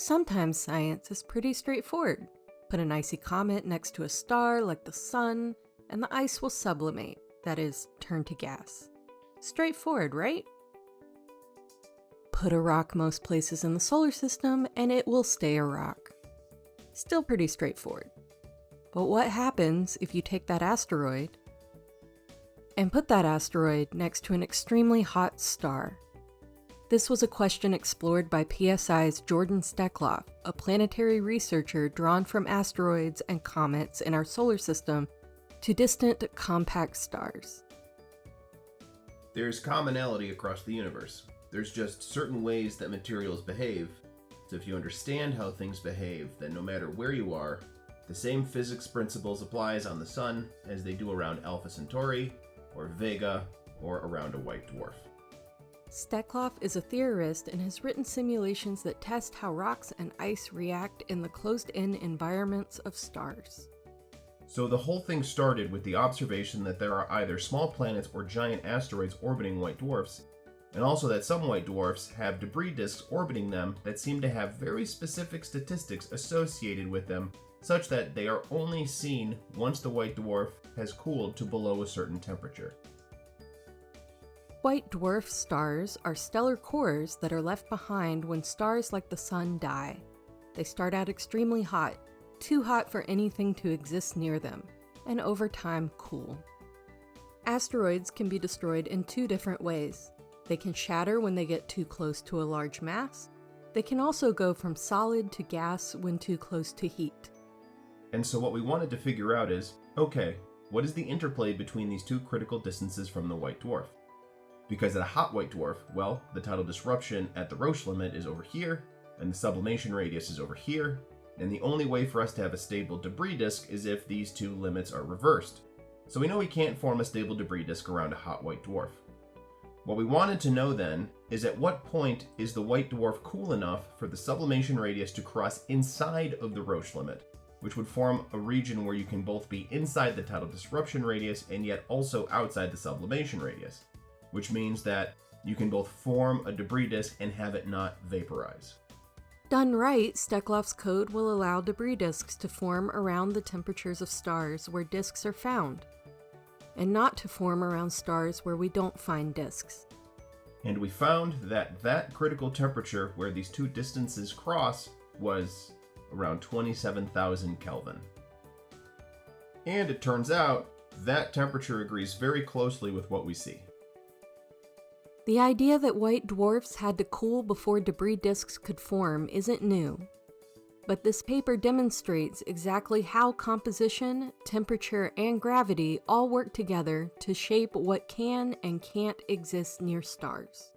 Sometimes science is pretty straightforward. Put an icy comet next to a star like the sun, and the ice will sublimate, that is, turn to gas. Straightforward, right? Put a rock most places in the solar system, and it will stay a rock. Still pretty straightforward. But what happens if you take that asteroid and put that asteroid next to an extremely hot star? This was a question explored by PSI's Jordan Steckloff, a planetary researcher drawn from asteroids and comets in our solar system to distant, compact stars. There's commonality across the universe. There's just certain ways that materials behave. So if you understand how things behave, then no matter where you are, the same physics principles applies on the Sun as they do around Alpha Centauri, or Vega, or around a white dwarf. Steckloff is a theorist and has written simulations that test how rocks and ice react in the closed-in environments of stars. So the whole thing started with the observation that there are either small planets or giant asteroids orbiting white dwarfs, and also that some white dwarfs have debris disks orbiting them that seem to have very specific statistics associated with them, such that they are only seen once the white dwarf has cooled to below a certain temperature. White dwarf stars are stellar cores that are left behind when stars like the Sun die. They start out extremely hot, too hot for anything to exist near them, and over time cool. Asteroids can be destroyed in two different ways. They can shatter when they get too close to a large mass. They can also go from solid to gas when too close to heat. And so what we wanted to figure out is, okay, what is the interplay between these two critical distances from the white dwarf? Because at a hot white dwarf, well, the tidal disruption at the Roche limit is over here, and the sublimation radius is over here, and the only way for us to have a stable debris disk is if these two limits are reversed. So we know we can't form a stable debris disk around a hot white dwarf. What we wanted to know then is at what point is the white dwarf cool enough for the sublimation radius to cross inside of the Roche limit, which would form a region where you can both be inside the tidal disruption radius and yet also outside the sublimation radius, which means that you can both form a debris disk and have it not vaporize. Done right, Steckloff's code will allow debris disks to form around the temperatures of stars where disks are found, and not to form around stars where we don't find disks. And we found that that critical temperature where these two distances cross was around 27,000 Kelvin. And it turns out that temperature agrees very closely with what we see. The idea that white dwarfs had to cool before debris disks could form isn't new, but this paper demonstrates exactly how composition, temperature, and gravity all work together to shape what can and can't exist near stars.